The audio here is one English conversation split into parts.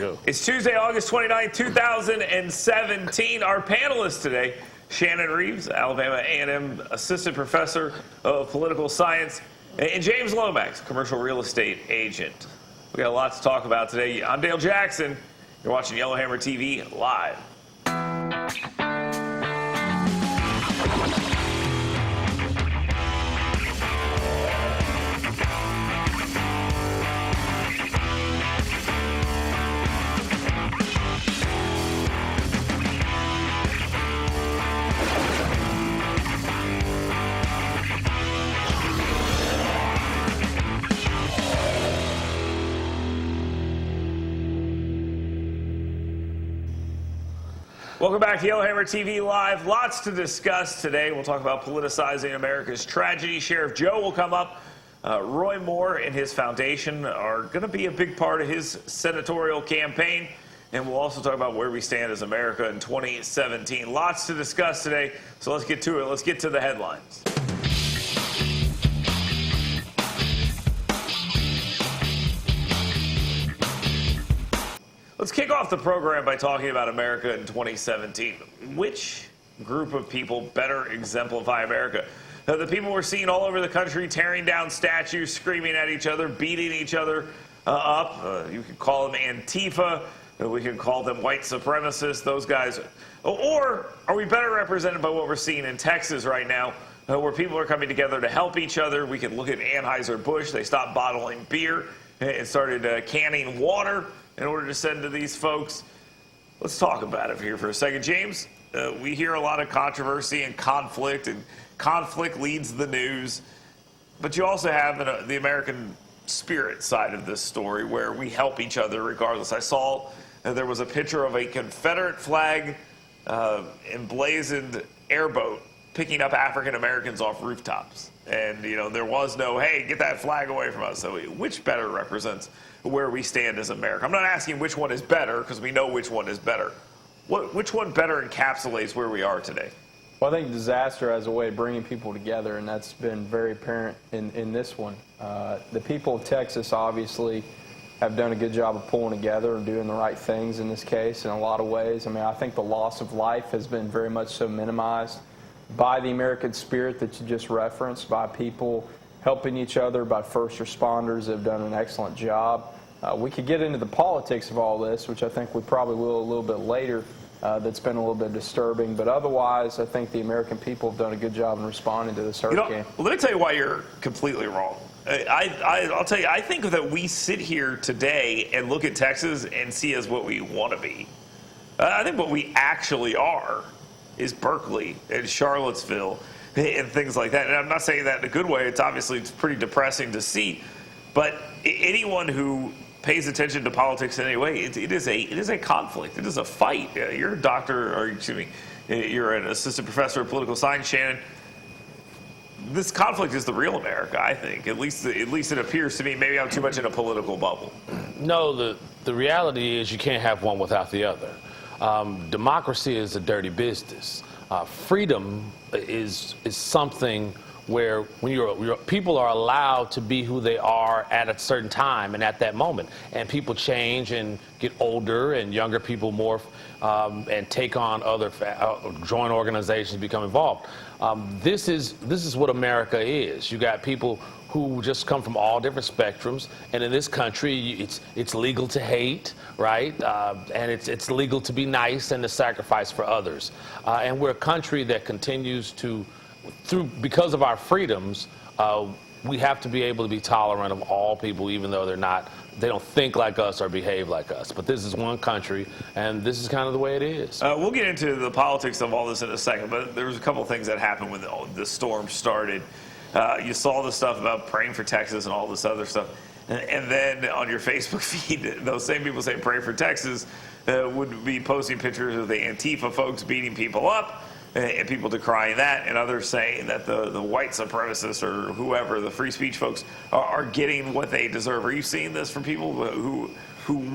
go. It's Tuesday, August 29, 2017. Our panelists today, Shannon Reeves, Alabama A&M Assistant Professor of Political Science, and James Lomax, Commercial Real Estate Agent. We got a lot to talk about today. I'm Dale Jackson. You're watching Yellowhammer TV live. Welcome back to Yellowhammer TV Live. Lots to discuss today. We'll talk about politicizing America's tragedy. Sheriff Joe will come up. Roy Moore and his foundation are going to be a big part of his senatorial campaign. And we'll also talk about where we stand as America in 2017. Lots to discuss today, so let's get to it. Let's get to the headlines. Let's kick off the program by talking about America in 2017. Which group of people better exemplify America? The people we're seeing all over the country tearing down statues, screaming at each other, beating each other up. You could call them Antifa. We can call them white supremacists, those guys. Or are we better represented by what we're seeing in Texas right now, where people are coming together to help each other? We can look at Anheuser-Busch. They stopped bottling beer and started canning water in order to send to these folks. Let's talk about it here for a second. James, we hear a lot of controversy and conflict leads the news. But you also have the American spirit side of this story where we help each other regardless. I saw there was a picture of a Confederate flag emblazoned airboat picking up African Americans off rooftops. And, there was no, hey, get that flag away from us. So which better represents where we stand as America? I'm not asking which one is better, because we know which one is better. Which one better encapsulates where we are today? Well, I think disaster has a way of bringing people together, and that's been very apparent in this one. The people of Texas obviously have done a good job of pulling together and doing the right things in this case in a lot of ways. I mean, I think the loss of life has been very much so minimized by the American spirit that you just referenced, by people helping each other, by first responders that have done an excellent job. We could get into the politics of all this, which I think we probably will a little bit later. That's been a little bit disturbing, but otherwise, I think the American people have done a good job in responding to this hurricane. Let me tell you why you're completely wrong. I'll tell you, I think that we sit here today and look at Texas and see as what we want to be. I think what we actually are is Berkeley and Charlottesville and things like that. And I'm not saying that in a good way. It's pretty depressing to see. But anyone who pays attention to politics in any way, it is a conflict. It is a fight. You're a doctor, or excuse me, you're an assistant professor of political science, Shannon. This conflict is the real America, I think. At least it appears to me. Maybe I'm too much in a political bubble. No, the reality is you can't have one without the other. Democracy is a dirty business. Freedom is something where when people are allowed to be who they are at a certain time and at that moment, and people change and get older, and younger people morph and take on other join organizations, become involved. This is what America is. You got people who just come from all different spectrums, and in this country, it's legal to hate, right? And it's legal to be nice and to sacrifice for others. And we're a country that continues to, because of our freedoms, we have to be able to be tolerant of all people, even though they don't think like us or behave like us. But this is one country, and this is kind of the way it is. We'll get into the politics of all this in a second, but there was a couple of things that happened when the storm started. You saw the stuff about praying for Texas and all this other stuff. And then on your Facebook feed, those same people saying pray for Texas would be posting pictures of the Antifa folks beating people up and people decrying that, and others saying that the white supremacists or whoever, the free speech folks, are getting what they deserve. Are you seeing this from people who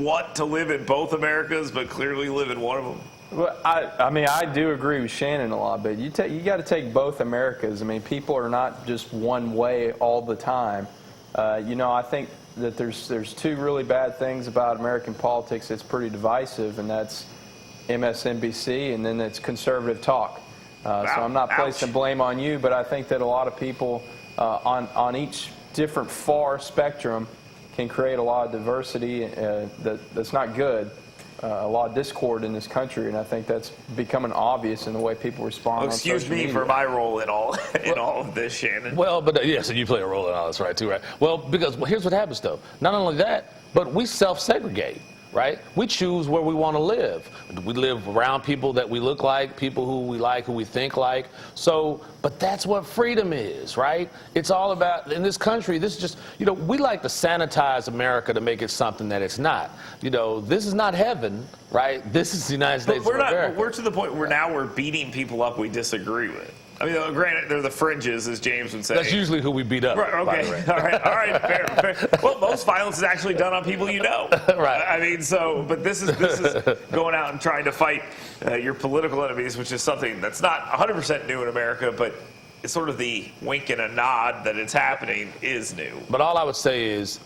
want to live in both Americas but clearly live in one of them? Well, I mean, I do agree with Shannon a lot, but you got to take both Americas. I mean, people are not just one way all the time. I think that there's two really bad things about American politics that's pretty divisive, and that's MSNBC, and then it's conservative talk. So I'm not placing blame on you, but I think that a lot of people on each different far spectrum can create a lot of diversity that's not good. A lot of discord in this country, and I think that's becoming obvious in the way people respond. Well, excuse me for my role in all of this, Shannon. Well, but yes, and you play a role in all this, right? Too, right? Well, because here's what happens, though. Not only that, but we self-segregate. Right? We choose where we want to live. We live around people that we look like, people who we like, who we think like. So, but that's what freedom is, right? It's all about, in this country, this is just, we like to sanitize America to make it something that it's not. This is not heaven, right? This is the United States of America. We're to the point where now we're beating people up we disagree with. I mean, granted, they're the fringes, as James would say. That's usually who we beat up. Right, okay. All right, fair. Well, most violence is actually done on people you know. Right. I mean, but this is going out and trying to fight your political enemies, which is something that's not 100% new in America, but it's sort of the wink and a nod that it's happening is new. But all I would say is,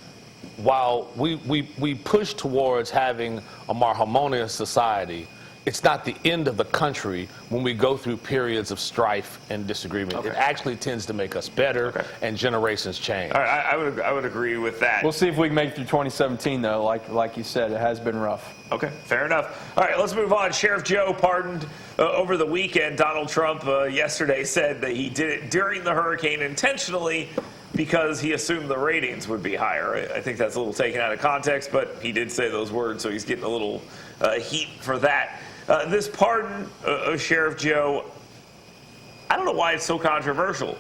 while we push towards having a more harmonious society, it's not the end of the country when we go through periods of strife and disagreement. Okay. It actually tends to make us better, and generations change. All right, I would agree with that. We'll see if we can make it through 2017, though. Like you said, it has been rough. Okay, fair enough. All right, let's move on. Sheriff Joe pardoned over the weekend. Donald Trump yesterday said that he did it during the hurricane intentionally because he assumed the ratings would be higher. I think that's a little taken out of context, but he did say those words, so he's getting a little heat for that. This pardon of Sheriff Joe, I don't know why it's so controversial.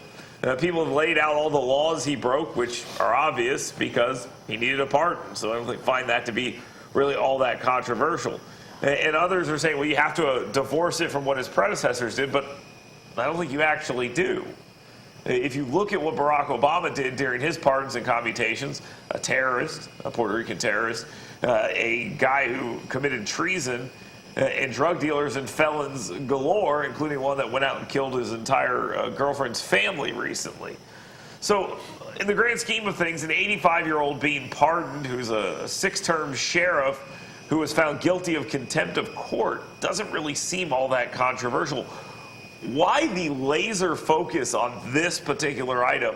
People have laid out all the laws he broke, which are obvious because he needed a pardon. So I don't find that to be really all that controversial. And others are saying, well, you have to divorce it from what his predecessors did, but I don't think you actually do. If you look at what Barack Obama did during his pardons and commutations, a terrorist, a Puerto Rican terrorist, a guy who committed treason, and drug dealers and felons galore, including one that went out and killed his entire girlfriend's family recently. So in the grand scheme of things, an 85-year-old being pardoned who's a 6-term sheriff who was found guilty of contempt of court doesn't really seem all that controversial. Why the laser focus on this particular item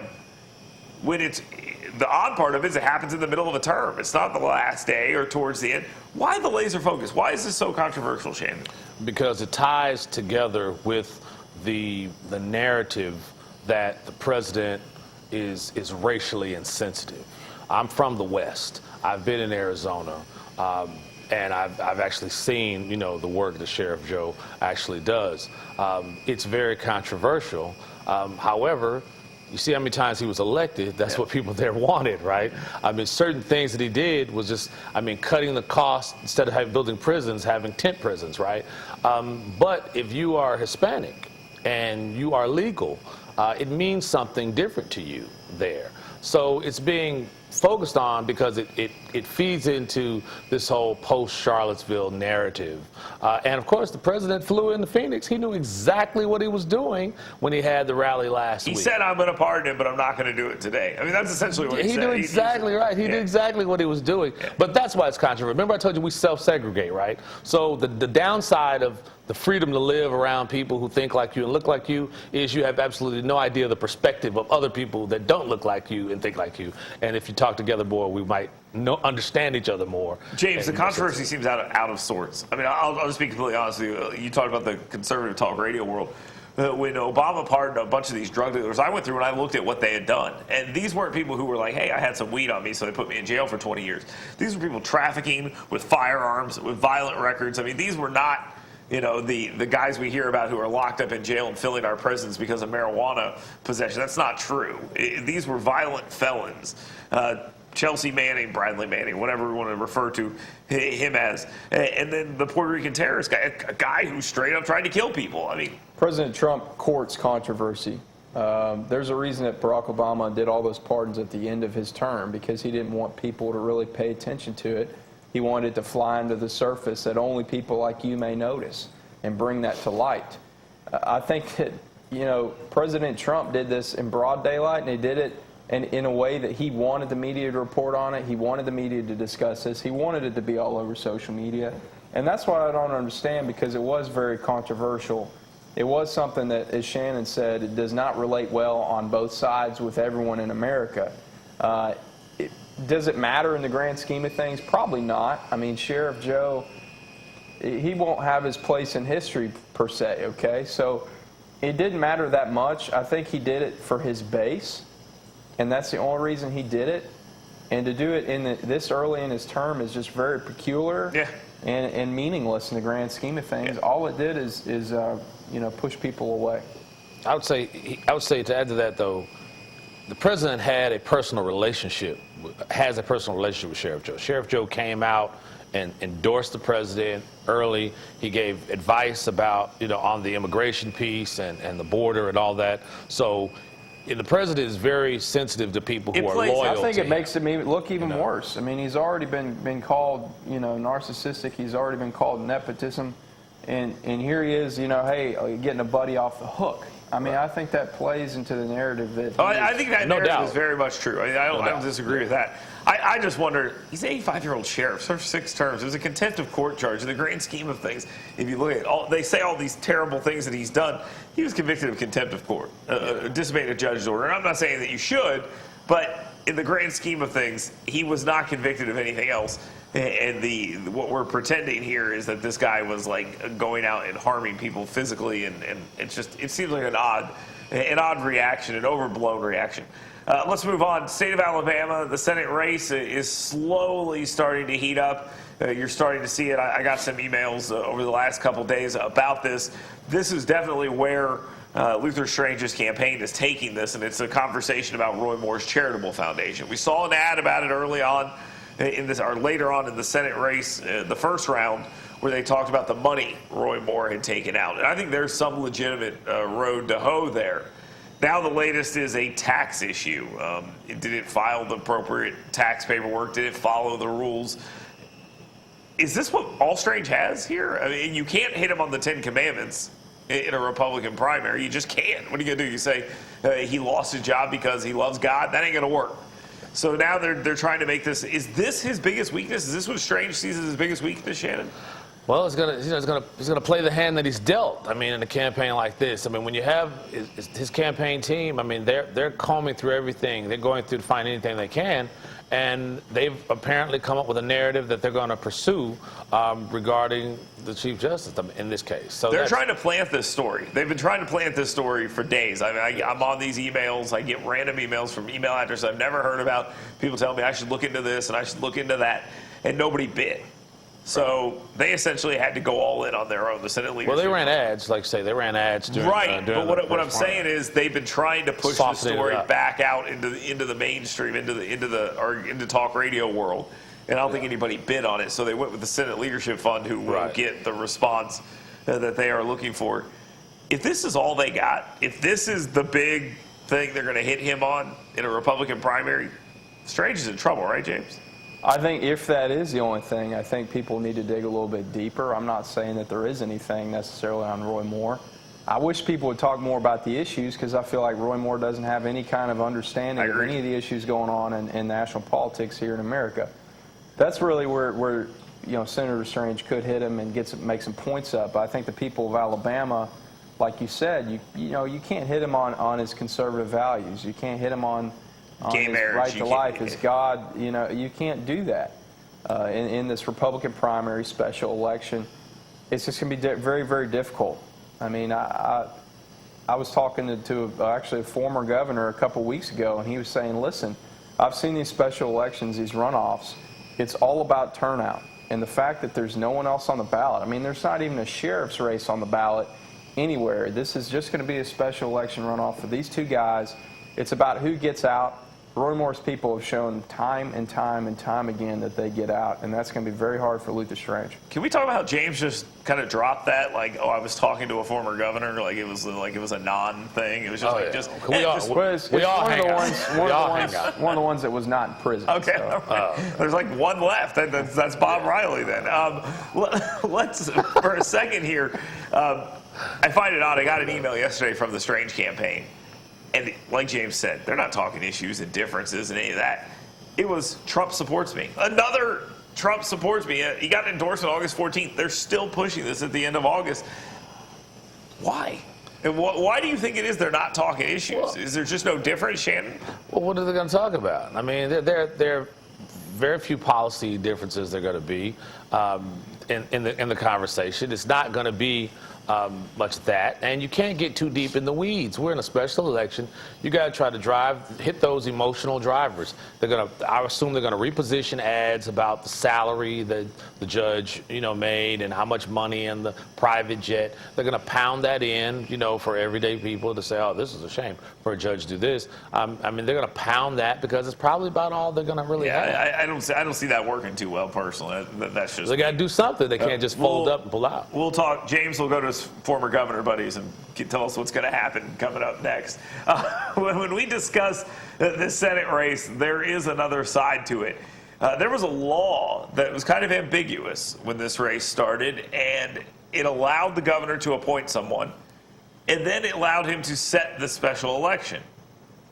when it's the odd part of it is it happens in the middle of a term. It's not the last day or towards the end. Why the laser focus? Why is this so controversial, Shannon? Because it ties together with the narrative that the president is racially insensitive. I'm from the West. I've been in Arizona, and I've actually seen the work that Sheriff Joe actually does. It's very controversial. However, you see how many times he was elected. That's what people there wanted, right? I mean, certain things that he did was just, cutting the cost, instead of building prisons, having tent prisons, right? But if you are Hispanic and you are legal, it means something different to you there. So it's being focused on because it feeds into this whole post-Charlottesville narrative. And, of course, the president flew into Phoenix. He knew exactly what he was doing when he had the rally last week. He said, I'm going to pardon him, but I'm not going to do it today. I mean, that's essentially what he said. He knew exactly right. He knew exactly what he was doing. Yeah. But that's why it's controversial. Remember I told you we self-segregate, right? So the downside of the freedom to live around people who think like you and look like you is you have absolutely no idea the perspective of other people that don't look like you and think like you. And if you talk together more, we might understand each other more. James, the controversy seems out of sorts. I mean, I'll just be completely honest with you. You talked about the conservative talk radio world. When Obama pardoned a bunch of these drug dealers, I went through and I looked at what they had done. And these weren't people who were like, hey, I had some weed on me, so they put me in jail for 20 years. These were people trafficking with firearms, with violent records. I mean, these were not the guys we hear about who are locked up in jail and filling our prisons because of marijuana possession. That's not true. These were violent felons. Chelsea Manning, Bradley Manning, whatever we want to refer to him as. And then the Puerto Rican terrorist guy, a guy who straight up tried to kill people. I mean, President Trump courts controversy. There's a reason that Barack Obama did all those pardons at the end of his term, because he didn't want people to really pay attention to it. He wanted it to fly under the surface that only people like you may notice and bring that to light. I think that, President Trump did this in broad daylight, and he did it and in a way that he wanted the media to report on it. He wanted the media to discuss this. He wanted it to be all over social media. And that's what I don't understand, because it was very controversial. It was something that, as Shannon said, it does not relate well on both sides with everyone in America. Does it matter in the grand scheme of things? Probably not. I mean, Sheriff Joe, he won't have his place in history per se, okay? So it didn't matter that much. I think he did it for his base, and that's the only reason he did it. And to do it this early in his term is just very peculiar and meaningless in the grand scheme of things. All it did is push people away. I would say to add to that, though, the president has a personal relationship with Sheriff Joe. Sheriff Joe came out and endorsed the president early. He gave advice about, on the immigration piece and the border and all that. So the president is very sensitive to people who are loyal. I think it makes him look even worse. I mean, he's already been called, narcissistic. He's already been called nepotism. And here he is, hey, getting a buddy off the hook. I mean, I think that plays into the narrative that. I think that narrative is very much true. I don't disagree with that. I just wonder, he's an 85-year-old sheriff, served 6 terms. It was a contempt of court charge. In the grand scheme of things, if you look at they say all these terrible things that he's done. He was convicted of contempt of court, disobeyed a judge's order. And I'm not saying that you should, but in the grand scheme of things, he was not convicted of anything else. And what we're pretending here is that this guy was like going out and harming people physically, and it seems like an odd reaction, an overblown reaction. Let's move on. State of Alabama, the Senate race is slowly starting to heat up. You're starting to see it. I got some emails over the last couple days about this. This is definitely where Luther Strange's campaign is taking this, and it's a conversation about Roy Moore's charitable foundation. We saw an ad about it early on or later on in the Senate race, the first round, where they talked about the money Roy Moore had taken out. And I think there's some legitimate road to hoe there. Now the latest is a tax issue. Did it file the appropriate tax paperwork? Did it follow the rules? Is this what all Strange has here? I mean, you can't hit him on the 10 Commandments in a Republican primary. You just can't. What are you going to do? You say he lost his job because he loves God? That ain't going to work. So now they're trying to make this. Is this his biggest weakness? Is this what Strange sees as his biggest weakness, Shannon? Well, he's gonna play the hand that he's dealt. I mean, in a campaign like this, I mean, when you have his campaign team, I mean, they're combing through everything. They're going through to find anything they can, and they've apparently come up with a narrative that they're going to pursue regarding the Chief Justice in this case. So they're trying to plant this story. They've been trying to plant this story for days. I mean, I'm on these emails. I get random emails from email addresses I've never heard about. People tell me I should look into this and I should look into that, and nobody bit. So they essentially had to go all in on their own, the Senate leadership. Well, they ran ads, like say, they ran ads during but what I'm saying is they've been trying to push the story back out into the mainstream, into talk radio world, and I don't think anybody bid on it. So they went with the Senate Leadership Fund, who will get the response that they are looking for. If this is all they got, if this is the big thing they're going to hit him on in a Republican primary, Strange is in trouble, right, James? I think if that is the only thing, I think people need to dig a little bit deeper. I'm not saying that there is anything necessarily on Roy Moore. I wish people would talk more about the issues, because I feel like Roy Moore doesn't have any kind of understanding of any of the issues going on in national politics here in America. That's really where Senator Strange could hit him and make some points up. But I think the people of Alabama, like you said, you can't hit him on his conservative values. You can't hit him on gay his marriage, right to life, his God. You can't do that in this Republican primary special election. It's just going to be very, very difficult. I mean, I was talking to actually a former governor a couple weeks ago, and he was saying, listen, I've seen these special elections, these runoffs. It's all about turnout. And the fact that there's no one else on the ballot. I mean, there's not even a sheriff's race on the ballot anywhere. This is just going to be a special election runoff for these two guys. It's about who gets out. Roy Moore's people have shown time and time and time again that they get out, and that's going to be very hard for Luther Strange. Can we talk about how James just kind of dropped that? Like, I was talking to a former governor, like it was a non-thing. It was just one of the ones that was not in prison. Okay, so. There's like one left. That's Bob Riley then. Let's for a second here. I find it odd. I got an email yesterday from the Strange campaign. And like James said, they're not talking issues and differences and any of that. It was Trump supports me. Another Trump supports me. He got an endorsement August 14th. They're still pushing this at the end of August. Why? And why do you think it is they're not talking issues? Well, is there just no difference, Shannon? Well, what are they going to talk about? I mean, there are very few policy differences they're going to be in the conversation. It's not going to be much of that, and you can't get too deep in the weeds. We're in a special election. You got to try to hit those emotional drivers. I assume they're going to reposition ads about the salary that the judge, made and how much money in the private jet. They're going to pound that in, for everyday people to say, oh, this is a shame for a judge to do this. I mean, they're going to pound that because it's probably about all they're going to really have. I don't see that working too well personally. That's just they got to do something. They can't just fold up and pull out. We'll talk. James will go to his former governor buddies and tell us what's going to happen coming up next. When we discuss this Senate race, there is another side to it. There was a law that was kind of ambiguous when this race started, and it allowed the governor to appoint someone, and then it allowed him to set the special election.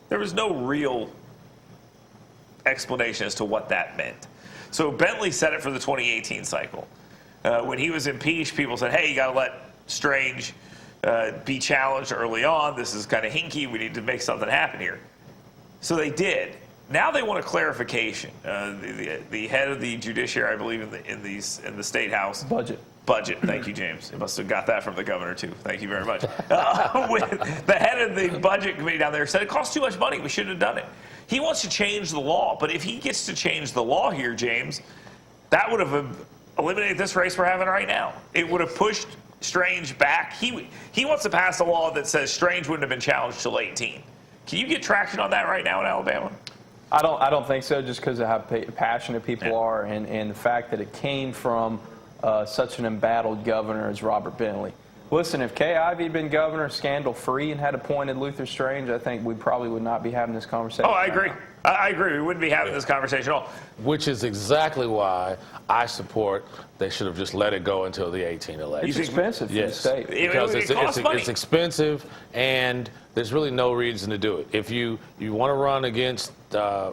There was no real explanation as to what that meant. So Bentley set it for the 2018 cycle. When he was impeached, people said, hey, you got to let Strange be challenged early on. This is kind of hinky. We need to make something happen here. So they did. Now they want a clarification. The head of the judiciary, I believe, in the state house. Budget. Thank you, James. You must have got that from the governor, too. Thank you very much. The head of the budget committee down there said it costs too much money. We shouldn't have done it. He wants to change the law. But if he gets to change the law here, James, that would have eliminated this race we're having right now. It would have pushed Strange back. He wants to pass a law that says Strange wouldn't have been challenged till 18. Can you get traction on that right now in Alabama? I don't think so, just because of how passionate people are and the fact that it came from such an embattled governor as Robert Bentley. Listen, if Kay Ivey had been governor scandal-free and had appointed Luther Strange, I think we probably would not be having this conversation. Oh, I agree. I agree. We wouldn't be having this conversation at all. Which is exactly why I support they should have just let it go until the 18 election. It's expensive for the state. Because it costs money. It's expensive, and there's really no reason to do it. If you want to run against the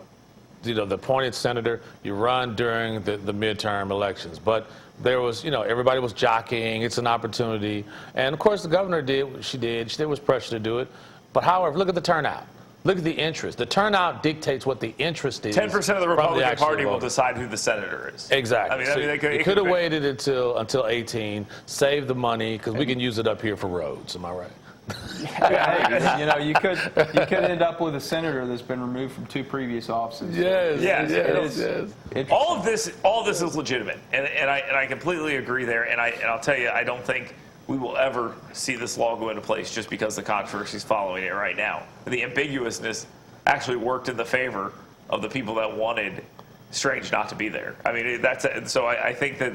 appointed senator, you run during the midterm elections. But there was, everybody was jockeying. It's an opportunity. And, of course, the governor did what she did. There was pressure to do it. But, however, look at the turnout. Look at the interest. The turnout dictates what the interest is. 10% of the Republican Party will decide who the senator is. Exactly. I mean, they could have waited until 18, saved the money, because we can use it up here for roads. Am I right? You could end up with a senator that's been removed from 2 previous offices. Yes. All of this is legitimate, and I completely agree there. And I'll tell you, I don't think we will ever see this law go into place just because the controversy is following it right now. The ambiguousness actually worked in the favor of the people that wanted Strange not to be there. I mean, so I think that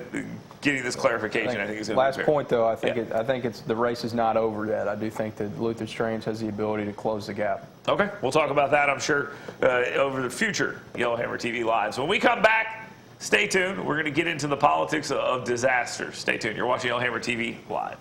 getting this clarification, I think is going to be fair. Last point, though, I think it's the race is not over yet. I do think that Luther Strange has the ability to close the gap. Okay, we'll talk about that, I'm sure, over the future Yellowhammer TV Lives. When we come back, stay tuned. We're going to get into the politics of disasters. Stay tuned. You're watching Yellowhammer TV Live.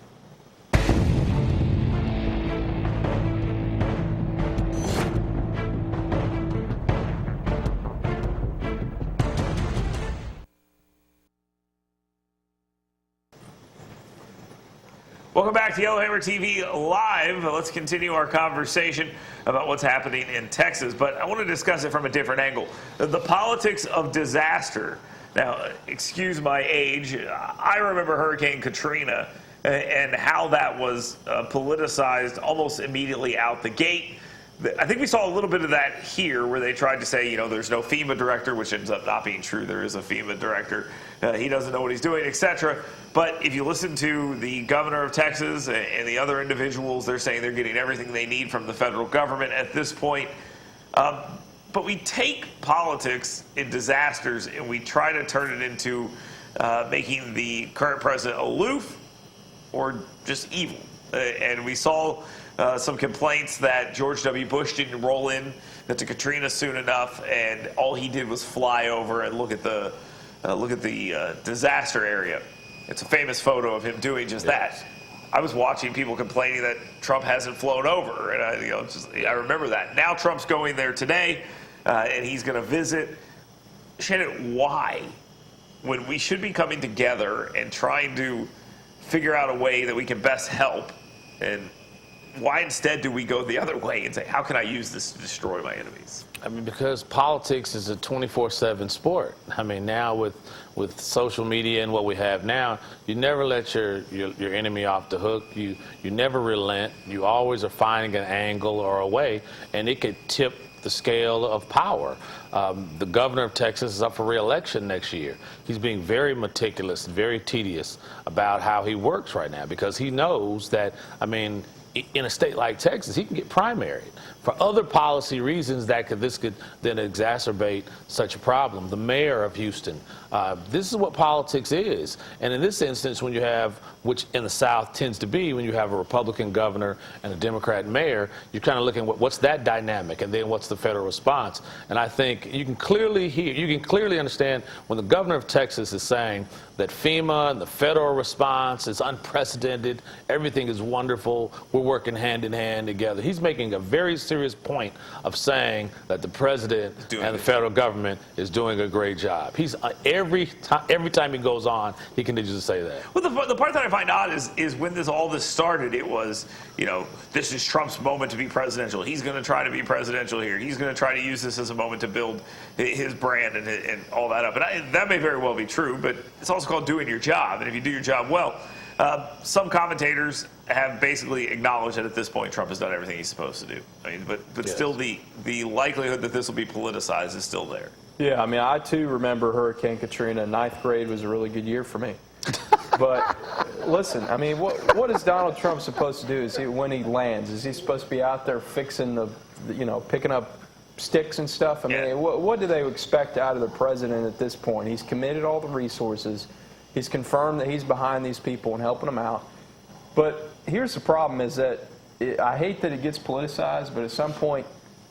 Welcome back to Yellowhammer TV Live. Let's continue our conversation about what's happening in Texas, but I want to discuss it from a different angle. The politics of disaster. Now, excuse my age, I remember Hurricane Katrina and how that was politicized almost immediately out the gate. I think we saw a little bit of that here where they tried to say, there's no FEMA director, which ends up not being true. There is a FEMA director. He doesn't know what he's doing, etc. But if you listen to the governor of Texas and the other individuals, they're saying they're getting everything they need from the federal government at this point. But we take politics in disasters and we try to turn it into making the current president aloof or just evil. And we saw some complaints that George W. Bush didn't roll in to Katrina soon enough, and all he did was fly over and look at the disaster area. It's a famous photo of him doing just that. I was watching people complaining that Trump hasn't flown over, and I remember that. Now Trump's going there today, and he's going to visit. Shannon, why, when we should be coming together and trying to figure out a way that we can best help, and why instead do we go the other way and say, how can I use this to destroy my enemies? I mean, because politics is a 24/7 sport. I mean, now with social media and what we have now, you never let your enemy off the hook. You never relent. You always are finding an angle or a way, and it could tip the scale of power. The governor of Texas is up for re-election next year. He's being very meticulous, very tedious about how he works right now, because he knows that, I mean, in a state like Texas, he can get primaried for other policy reasons this could then exacerbate such a problem. The mayor of Houston, this is what politics is. And in this instance, when you have, which in the South tends to be, when you have a Republican governor and a Democrat mayor, you're kind of looking at what's that dynamic, and then what's the federal response. And I think you can clearly understand when the governor of Texas is saying that FEMA and the federal response is unprecedented, everything is wonderful, we're working hand in hand together. He's making a very serious point of saying that the president and the federal government is doing a great job. He's every time he goes on, he continues to say that. Well, the part that I find odd is when all this started, it was, this is Trump's moment to be presidential. He's going to try to be presidential here. He's going to try to use this as a moment to build his brand and all that up. And that may very well be true, but it's also called doing your job. And if you do your job well, some commentators have basically acknowledged that at this point Trump has done everything he's supposed to do. I mean, but yes, still the likelihood that this will be politicized is still there. Yeah, I mean, I too remember Hurricane Katrina. Ninth grade was a really good year for me. But listen, I mean, what is Donald Trump supposed to do? When he lands, is he supposed to be out there fixing picking up sticks and stuff? I mean, what do they expect out of the president at this point? He's committed all the resources. He's confirmed that he's behind these people and helping them out. But here's the problem: is that I hate that it gets politicized, but at some point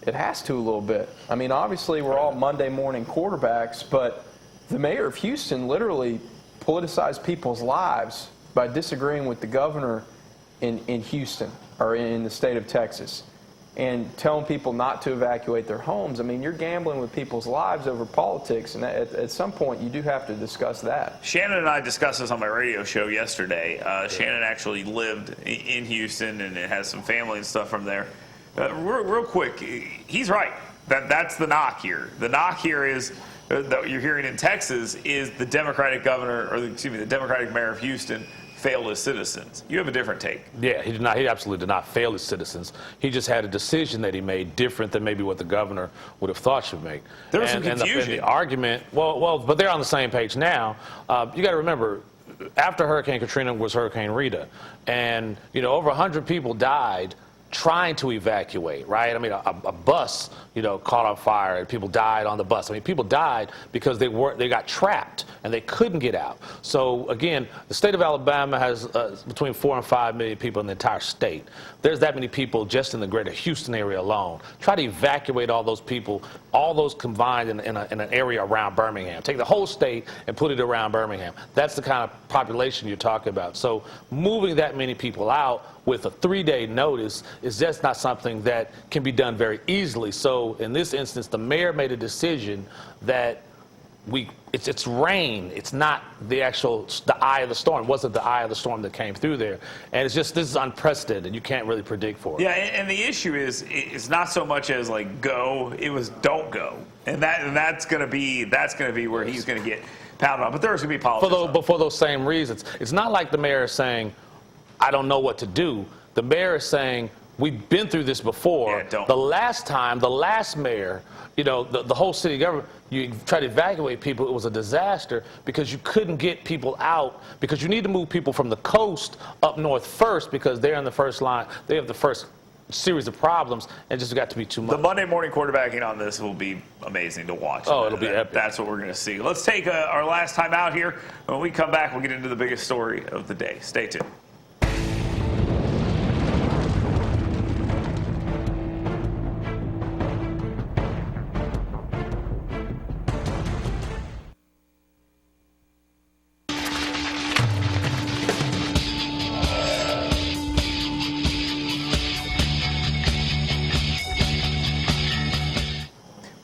it has to a little bit. I mean, obviously we're all Monday morning quarterbacks, but the mayor of Houston literally politicized people's lives by disagreeing with the governor in Houston or in the state of Texas and telling people not to evacuate their homes. I mean, you're gambling with people's lives over politics, and at some point you do have to discuss that. Shannon and I discussed this on my radio show yesterday. Shannon actually lived in Houston and has some family and stuff from there. Real quick, he's right. That's the knock here. The knock here is that you're hearing in Texas is the Democratic governor, or the Democratic mayor of Houston failed his citizens. You have a different take. Yeah, he did not. He absolutely did not fail his citizens. He just had a decision that he made different than maybe what the governor would have thought should make. There was some confusion. And the argument, but they're on the same page now. You got to remember, after Hurricane Katrina was Hurricane Rita, and over 100 people died trying to evacuate, right? I mean, a bus, caught on fire and people died on the bus. I mean, people died because they got trapped and they couldn't get out. So again, the state of Alabama has between 4 and 5 million people in the entire state. There's that many people just in the greater Houston area alone. Try to evacuate all those people, all those combined in an area around Birmingham. Take the whole state and put it around Birmingham. That's the kind of population you're talking about. So moving that many people out with a 3-day notice is just not something that can be done very easily. So in this instance, the mayor made a decision that it's rain. It's not the eye of the storm. It wasn't the eye of the storm that came through there. And it's just, this is unprecedented. You can't really predict for it. Yeah, and the issue is, it's not so much as like go, it was don't go. And that's going to be where he's going to get pounded on. But there's going to be politics. But for those same reasons, it's not like the mayor is saying, I don't know what to do. The mayor is saying, we've been through this before. Yeah, the last mayor, the whole city government, you tried to evacuate people, it was a disaster because you couldn't get people out, because you need to move people from the coast up north first, because they're in the first line. They have the first series of problems, and it just got to be too much. The Monday morning quarterbacking on this will be amazing to watch. Oh, it'll be epic. That's what we're going to see. Let's take our last time out here. When we come back, we'll get into the biggest story of the day. Stay tuned.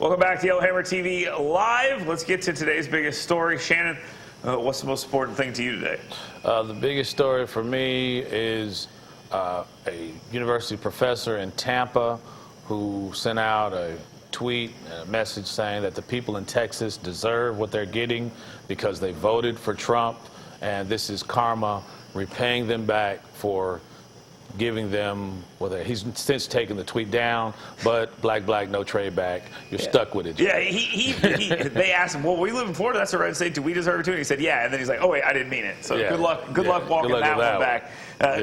Welcome back to Yellowhammer TV Live. Let's get to today's biggest story. Shannon, what's the most important thing to you today? The biggest story for me is a university professor in Tampa who sent out a tweet and a message saying that the people in Texas deserve what they're getting because they voted for Trump, and this is karma repaying them back for giving them, he's since taken the tweet down, but black, no trade back. You're stuck with it. Yeah, they asked him, well, we live in Florida, that's a red state, do we deserve it too? And he said, yeah, and then he's like, oh wait, I didn't mean it. So good luck walking that one back.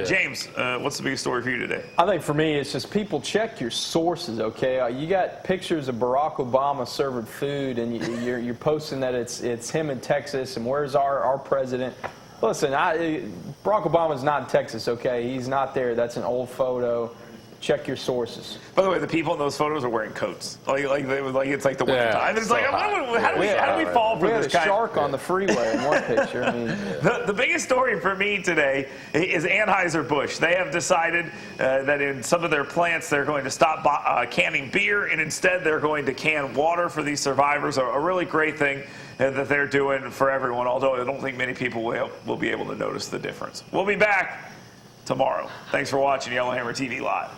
James, what's the biggest story for you today? I think for me, it's just people check your sources, okay? You got pictures of Barack Obama serving food, and you're posting that it's him in Texas, and where's our president? Listen, Barack Obama's not in Texas, okay? He's not there. That's an old photo. Check your sources. By the way, the people in those photos are wearing coats. It's like the winter time. It's like, how do we fall for this? We had a shark on the freeway in one picture. I mean, the biggest story for me today is Anheuser-Busch. They have decided that in some of their plants they're going to stop canning beer, and instead they're going to can water for these survivors. A really great thing that they're doing for everyone, although I don't think many people will be able to notice the difference. We'll be back tomorrow. Thanks for watching Yellowhammer TV Live.